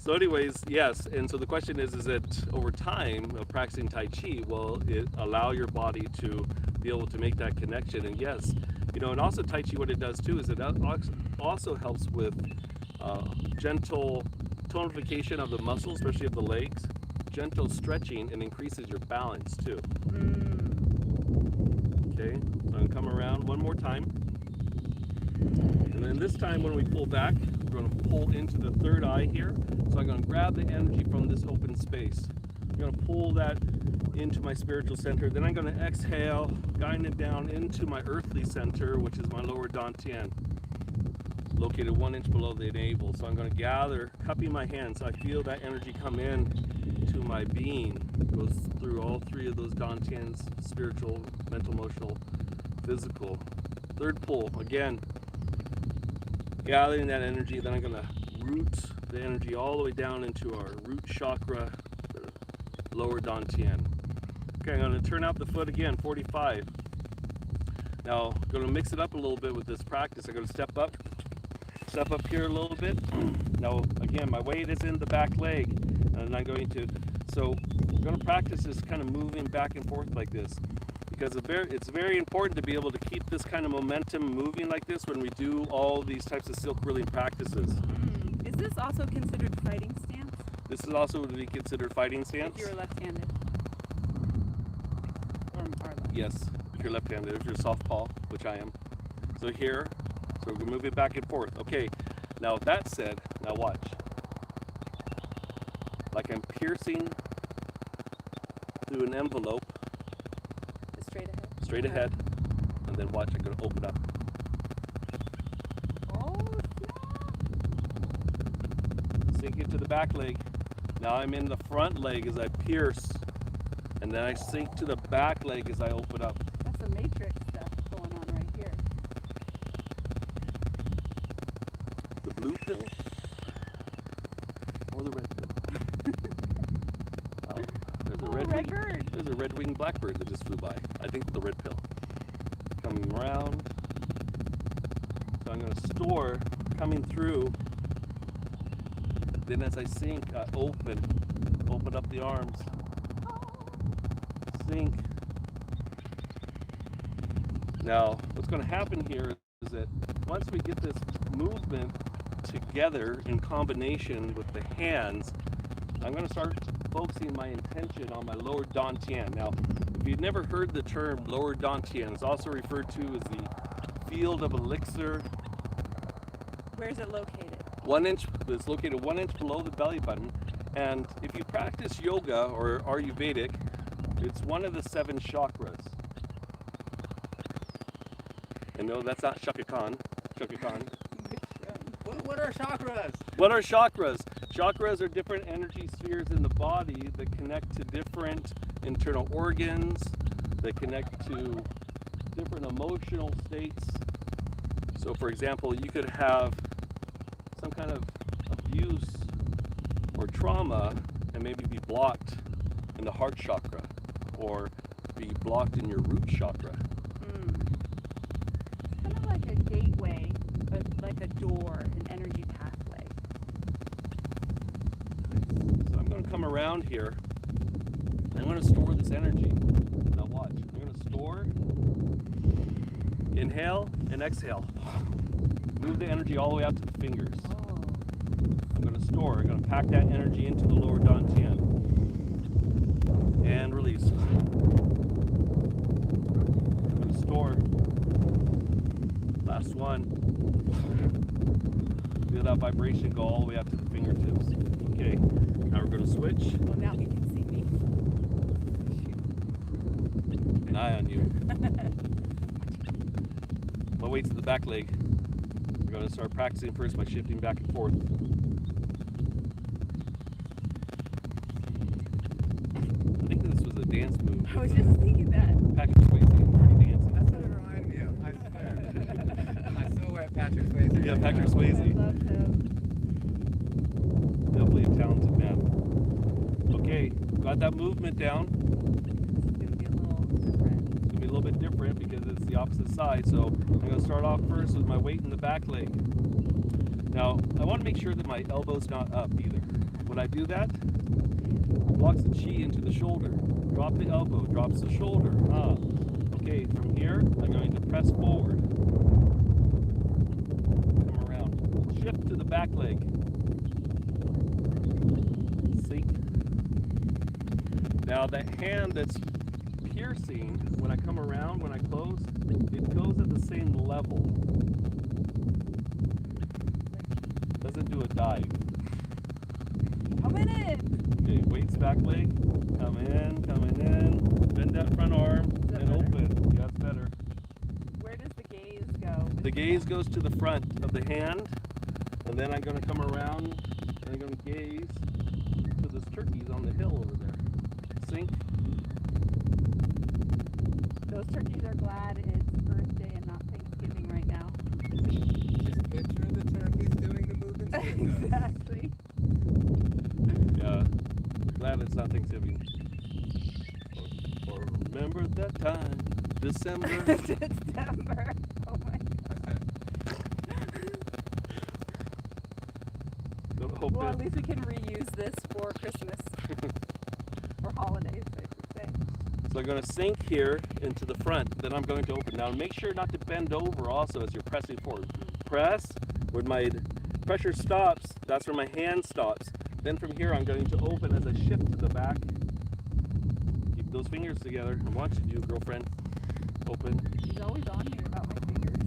so anyways, yes. And so the question is that over time of practicing Tai Chi, will it allow your body to be able to make that connection? And yes, you know, and also Tai Chi, what it does too is it also helps with gentle tonification of the muscles, especially of the legs, gentle stretching, and increases your balance too. Okay, so I'm gonna come around one more time. And then this time when we pull back, going to pull into the third eye here. So I'm going to grab the energy from this open space. I'm going to pull that into my spiritual center. Then I'm going to exhale, guiding it down into my earthly center, which is my lower dantian, located 1 inch below the navel. So I'm going to gather, cupping my hands. I feel that energy come in to my being. It goes through all 3 of those dantians: spiritual, mental, emotional, physical. Third pull, again, gathering that energy. Then I'm going to root the energy all the way down into our root chakra, the lower dantian. Okay, I'm going to turn out the foot again, 45. Now, I'm going to mix it up a little bit with this practice. I'm going to step up here a little bit. Now, again, my weight is in the back leg, and I'm going to, so I'm going to practice this kind of moving back and forth like this, because it's very important to be able to keep this kind of momentum moving like this when we do all these types of silk whirling practices. Is this also considered fighting stance? This is also to be considered fighting stance. If you're left-handed? Or left? Yes, if you're left-handed. If you're southpaw, which I am. So here, so we're moving back and forth. Okay, now with that said, now watch. Like I'm piercing through an envelope. Straight ahead? Straight ahead. And then watch, I'm going to open up. Oh, snap! Sink into the back leg. Now I'm in the front leg as I pierce. And then I sink to the back leg as I open up. That's some matrix stuff going on right here. The blue pill or the red pill? Oh, there's a red bird. There's a red-winged blackbird that just flew by. I think the red pill. Coming around. So I'm going to store coming through. Then as I sink, I open up the arms. Sink. Now, what's going to happen here is that once we get this movement together in combination with the hands, I'm going to start focusing my intention on my lower dantian. Now, if you've never heard the term lower dantian, it's also referred to as the field of elixir. Where is it located? 1 inch. It's located 1 inch below the belly button. And if you practice yoga or Ayurvedic, it's one of the 7 chakras. And no, that's not Shaka Khan. What are chakras? What are chakras? Chakras are different energy spheres in the body that connect to different internal organs, that connect to different emotional states. So for example, you could have some kind of abuse or trauma and maybe be blocked in the heart chakra, or be blocked in your root chakra. Kind of like a gateway, like a door, an energy pathway. So I'm going to come around here. I'm going to store this energy. Now watch. I'm going to store, inhale and exhale. Move the energy all the way out to the fingers. I'm going to store. I'm going to pack that energy into the lower dantian. And release. I'm going to store. Last one. Feel that vibration go all the way up to the fingertips. Okay, now we're going to switch. Well, now you can see me. An eye on you. My weight's in the back leg. We're going to start practicing first by shifting back and forth. I think this was a dance move. I was just thinking that. Patrick Swayze and Dirty Dancing. That's what it reminded me of. I swear. I still wear Patrick Swayze. Yeah, Patrick I Swayze. love him. Definitely a talented man. Okay, got that movement down. It's going to be a little different. It's going to be a little bit different because it's the opposite side. So I'm going to start off first with my weight in the back leg. Now, I want to make sure that my elbow's not up either. When I do that, it blocks the chi into the shoulder. Drop the elbow, drops the shoulder. Okay, from here, I'm going to press forward. Come around. Shift to the back leg. Sink. Now that hand that's piercing, when I come around, when I close, it goes at the same level. doesn't do a dive. Coming in. Okay, weights back leg. Coming in. Bend that front arm that and better? open. Yeah, that's better. Where does the gaze go? The gaze goes to the front of the hand, and then I'm going to come around and I'm going to gaze to those turkeys on the hill over there. Sink. Those turkeys are glad it's Earth Day and not Thanksgiving right now. Just picture the turkeys doing the movements. Exactly. Yeah, glad it's not Thanksgiving. Or remember that time, December. December. Oh my God. Don't hope Well, it- at least we can reuse this for Christmas. Or holidays, I should say. So I'm going to sink here into the front, then I'm going to open. Now make sure not to bend over also as you're pressing forward. Press, when my pressure stops, that's where my hand stops. Then from here I'm going to open as I shift to the back. Keep those fingers together. I'm watching you, girlfriend. Open. He's always on here about my fingers.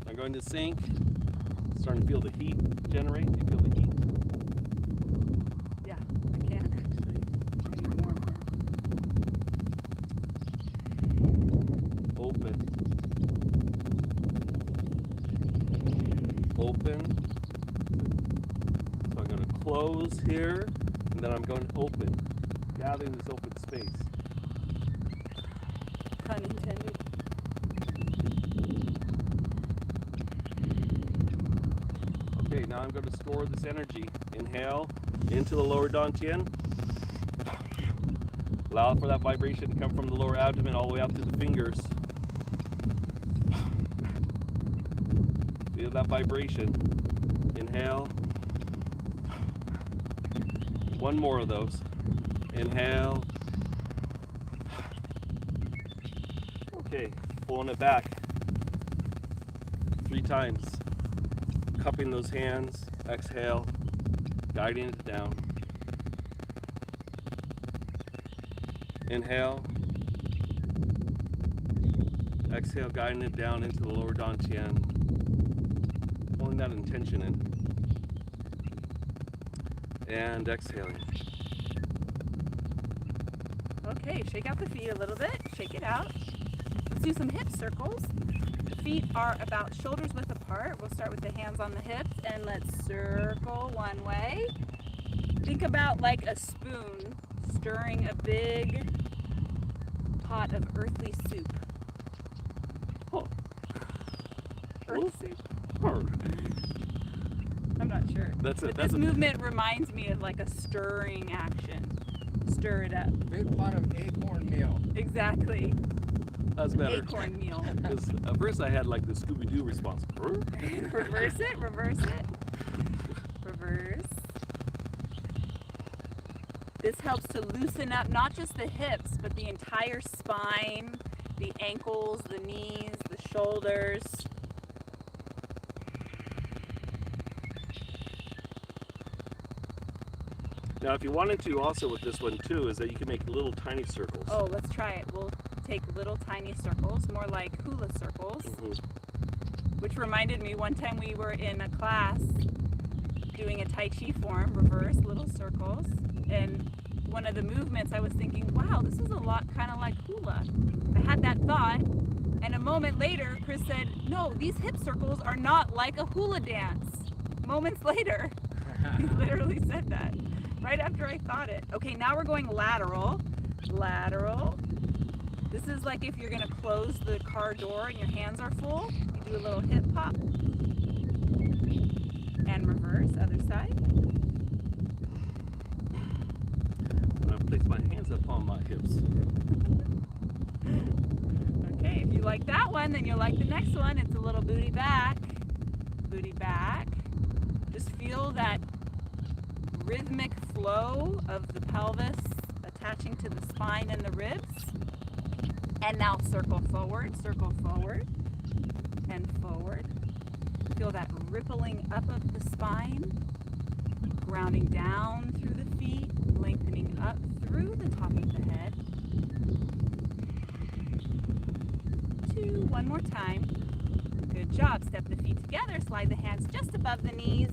I'm going to sink. Starting to feel the heat generate. You feel the heat? Yeah, I can actually. I need more. Open. Open. So I'm going to close here, and then I'm going to open, gathering this open space. Pun intended. Okay, now I'm going to store this energy. Inhale into the lower dantian. Allow for that vibration to come from the lower abdomen all the way up to the fingers. Feel that vibration. Inhale. One more of those. Inhale. Okay, pulling it back 3 times. Cupping those hands. Exhale. Guiding it down. Inhale. Exhale, guiding it down into the lower dantian. Pulling that intention in. And exhaling. Okay, shake out the feet a little bit. Shake it out. Let's do some hip circles. The feet are about shoulders width apart. We'll start with the hands on the hips and let's circle one way. Think about like a spoon stirring a big pot of earthly soup. Oh. Earth soup. Hard. I'm not sure. That's it. But That's this a, movement reminds me of like a stirring action. Stir it up. Big pot of acorn meal. Exactly. that's better. Acorn meal. Because at first I had like the Scooby-Doo response. Reverse it, reverse it. Reverse. This helps to loosen up not just the hips, but the entire spine, the ankles, the knees, the shoulders. Now if you wanted to also with this one too, is that you can make little tiny circles. Oh, let's try it. We'll take little tiny circles, more like hula circles. Mhm. Which reminded me one time we were in a class doing a Tai Chi form, reverse little circles, and one of the movements I was thinking, wow, this is a lot kind of like hula. I had that thought, and a moment later Chris said, no, these hip circles are not like a hula dance. Moments later, he literally said that right after I thought it. Okay, now we're going lateral. Lateral. This is like if you're gonna close the car door and your hands are full, you do a little hip hop. And reverse, other side. I'm going to place my hands upon my hips. Okay, if you like that one, then you'll like the next one. It's a little booty back. Booty back. Just feel that rhythmic flow of the pelvis attaching to the spine and the ribs. And now circle forward, and forward. Feel that rippling up of the spine, grounding down through the feet, lengthening up through the top of the head. 2. One more time. Good job. Step the feet together. Slide the hands just above the knees.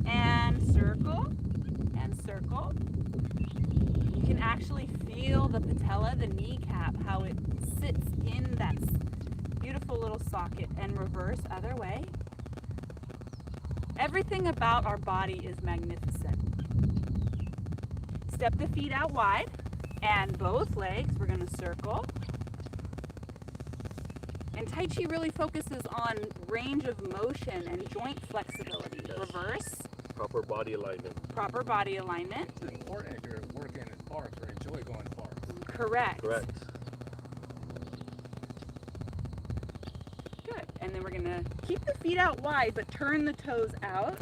And circle. And circle. You can actually feel the patella, the kneecap, how it sits in that beautiful little socket. And reverse other way. Everything about our body is magnificent. Step the feet out wide. And both legs, we're going to circle. And Tai Chi really focuses on range of motion and joint flexibility. Yes. Reverse. Proper body alignment. Proper body alignment. It's important if you're working in parks or enjoy going to parks. Correct. Correct. Good. And then we're going to keep the feet out wide, but turn the toes out.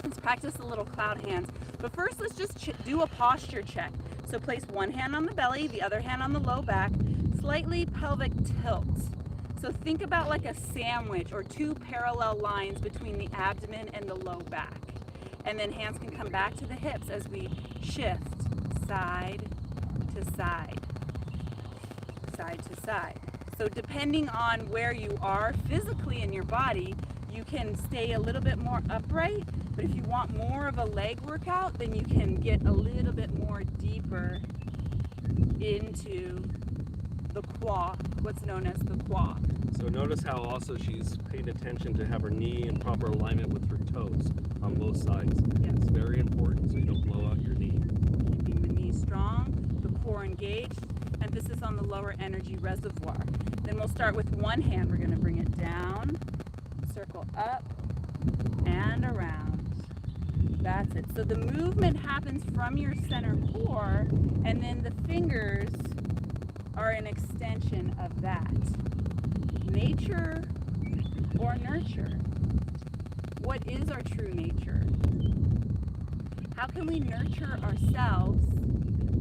Let's practice the little cloud hands. But first, let's just do a posture check. So place one hand on the belly, the other hand on the low back, slightly pelvic tilt. So think about like a sandwich or 2 parallel lines between the abdomen and the low back. And then hands can come back to the hips as we shift side to side, side to side. So depending on where you are physically in your body, you can stay a little bit more upright. But if you want more of a leg workout, then you can get a little bit more deeper into the quad, what's known as the quad. So notice how also she's paying attention to have her knee in proper alignment with her toes on both sides. Yes. It's very important so you don't blow out your knee. Keeping the knee strong, the core engaged, emphasis on the lower energy reservoir. Then we'll start with one hand. We're going to bring it down, circle up, and around. That's it. So the movement happens from your center core, and then the fingers are an extension of that. Nature or nurture? What is our true nature? How can we nurture ourselves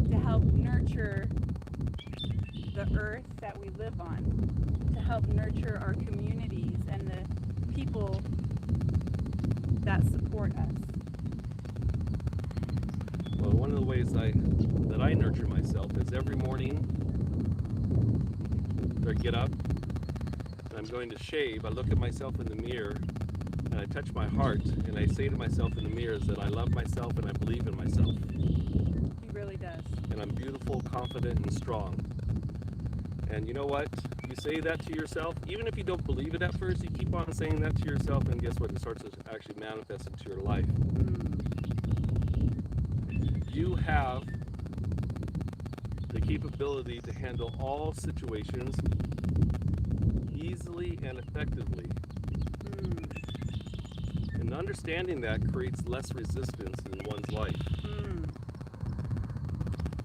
to help nurture the earth that we live on, to help nurture our communities and the people that support us? Well, one of the ways that I nurture myself is every morning I get up and I'm going to shave. I look at myself in the mirror and I touch my heart and I say to myself in the mirror that I love myself and I believe in myself. He really does. And I'm beautiful, confident, and strong. And you know what? You say that to yourself, even if you don't believe it at first, you keep on saying that to yourself, and guess what? It starts to actually manifest into your life. You have the capability to handle all situations easily and effectively. And understanding that creates less resistance in one's life.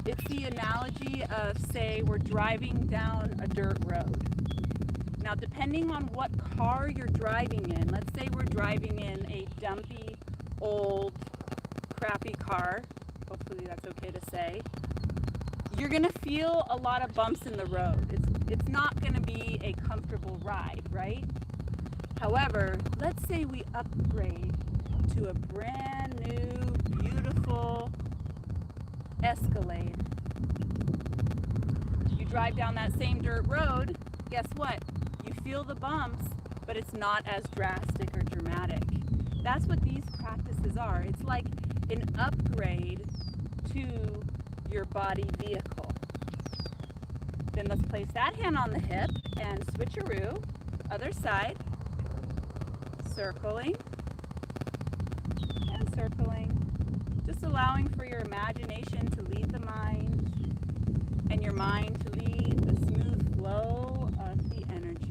It's the analogy of, say, we're driving down a dirt road. Now, depending on what car you're driving in, let's say we're driving in a dumpy, old, crappy car. Hopefully that's okay to say. You're going to feel a lot of bumps in the road. It's not going to be a comfortable ride, right? However, let's say we upgrade to a brand new, beautiful Escalade. You drive down that same dirt road, guess what? You feel the bumps, but it's not as drastic or dramatic. That's what these practices are. It's like an upgrade to your body vehicle. Then let's place that hand on the hip and switcheroo, other side, circling and circling, just allowing for your imagination to lead the mind and your mind to lead the smooth flow of the energy.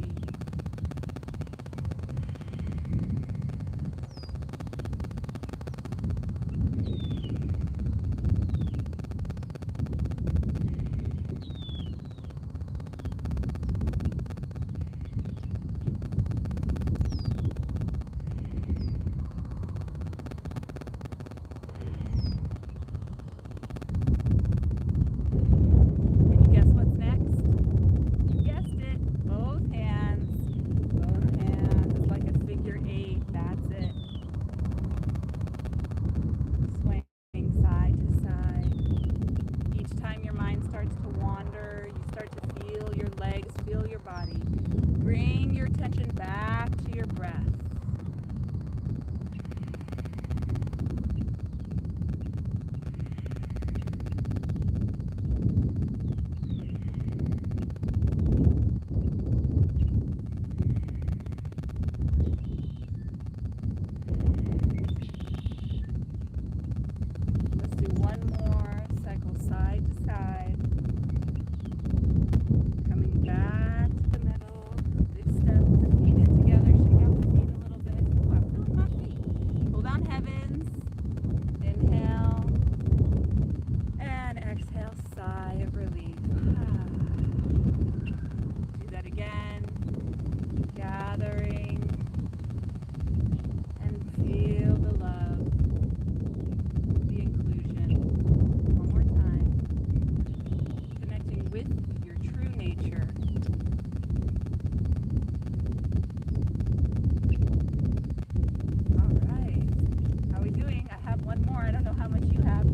Feel your body. bring your attention back to your breath. Let's do one more cycle side to side. Coming back to the middle. Big step, the feet in together. Shake out the feet a little bit. Ooh, I'm feeling my feet. Pull down heavens. Inhale. And exhale, sigh of relief. Do that again. Gathering. And feel the love. The inclusion. One more time. Connecting with your true nature. All right. How are we doing? I have one more. I don't know how much you have. I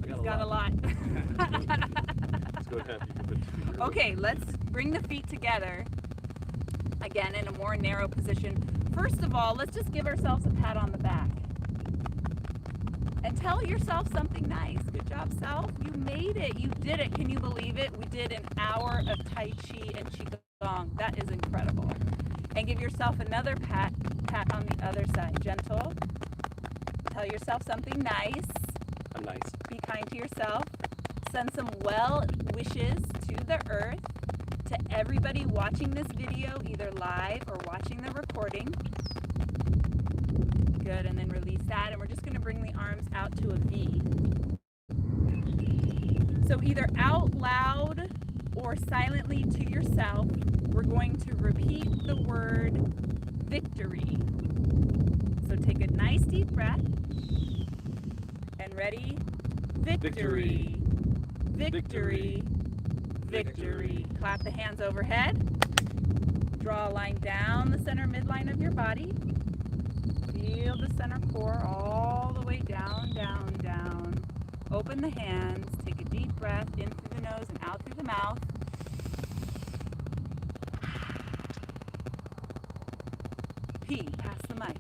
He's got a lot. Let's go ahead. You can put 2 feet here. Okay, let's bring the feet together. Again, in a more narrow position. First of all, let's just give ourselves a pat on the back. And tell yourself something nice. Good job, self. You made it. You did it. Can you believe it? We did an hour of Tai Chi and Qigong. That is incredible. And give yourself another pat on the other side. Gentle. Tell yourself something nice. I'm nice. Be kind to yourself. Send some well wishes to the earth, to everybody watching this video, either live or watching the recording. Good, and then release that, and we're just going to bring the arms out to a V. So either out loud or silently to yourself, we're going to repeat the word victory. So take a nice deep breath, and ready? Victory. Victory. Victory. Clap the hands overhead. Draw a line down the center midline of your body. Feel the center core all the way down, down, down. Open the hands. Take a deep breath in through the nose and out through the mouth. P. Pass the mic.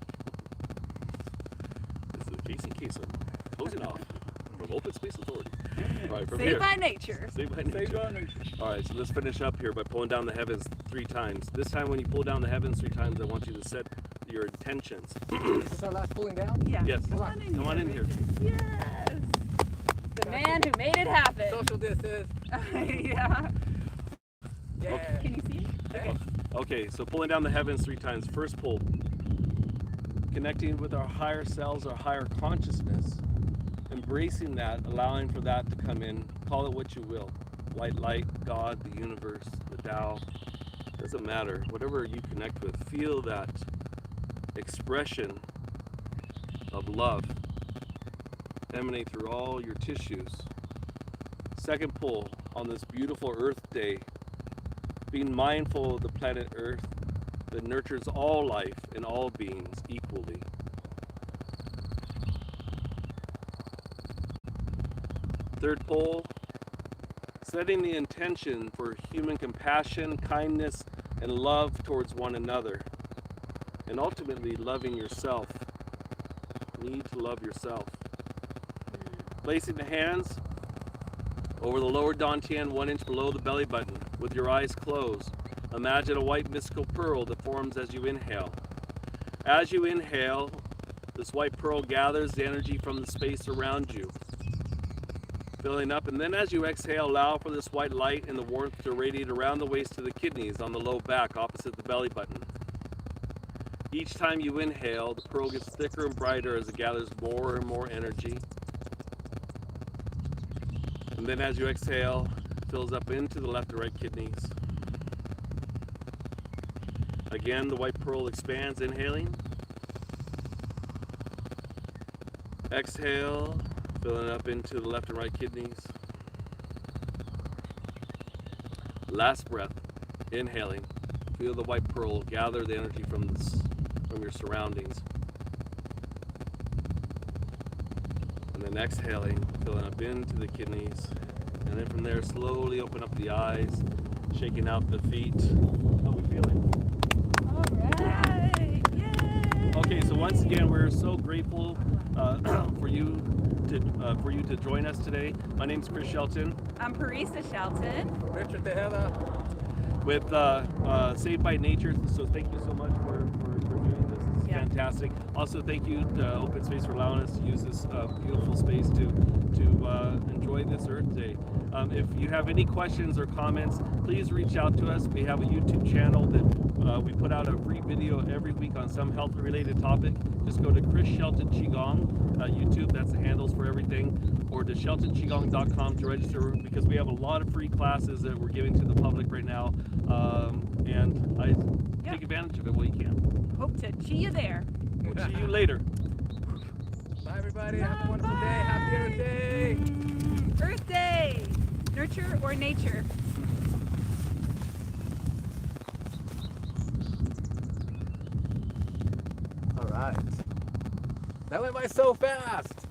This is Jason Kasem, closing off from Open Space Authority. All right, from Saved here. by nature. Saved by nature. All right, so let's finish up here by pulling down the heavens 3 times. This time when you pull down the heavens 3 times, I want you to set your intentions. Is this our last pulling down? Yeah. Yes. Come on in Come on in here. Yes. The man who made it happen. Social distance. Yeah. Yeah. Can you see it? Okay, so pulling down the heavens 3 times. First pull, connecting with our higher selves, our higher consciousness, embracing that, allowing for that to come in. Call it what you will. White light, God, the universe, the Tao. Doesn't matter. Whatever you connect with, feel that expression of love emanate through all your tissues. Second pull on this beautiful Earth Day, being mindful of the planet Earth that nurtures all life and all beings equally. Third pull, setting the intention for human compassion, kindness, and love towards one another, and ultimately loving yourself. You need to love yourself. Placing the hands over the lower dantian 1 inch below the belly button with your eyes closed. Imagine a white mystical pearl that forms as you inhale. As you inhale, this white pearl gathers the energy from the space around you, filling up, and then as you exhale, allow for this white light and the warmth to radiate around the waist to the kidneys on the low back opposite the belly button. Each time you inhale, the pearl gets thicker and brighter as it gathers more and more energy. And then as you exhale, it fills up into the left and right kidneys. Again, the white pearl expands, inhaling. Exhale, filling up into the left and right kidneys. Last breath, inhaling. Feel the white pearl gather the energy from your surroundings. And then exhaling, filling up into the kidneys. And then from there, slowly open up the eyes. shaking out the feet. How we feeling? Alright, yay! Okay, so once again, we're so grateful for you to join us today. My name's Chris Shelton. I'm Parisa Shelton. Richard Tejeda. With Saved by Nature. So thank you so much for doing this. This is fantastic. Also, thank you to Open Space for allowing us to use this beautiful space to enjoy this Earth Day. If you have any questions or comments, please reach out to us. We have a YouTube channel that we put out a free video every week on some health-related topic. Just go to Chris Shelton Qigong YouTube. That's the handles for everything. Or to sheltonqigong.com to register, because we have a lot of free classes that we're giving to the public right now. And take advantage of it while you can. Hope to see you there. We'll see you later. Bye, everybody. Have a wonderful day. Happy Earth Day. Earth Day! Nurture or nature? All right. That went by so fast.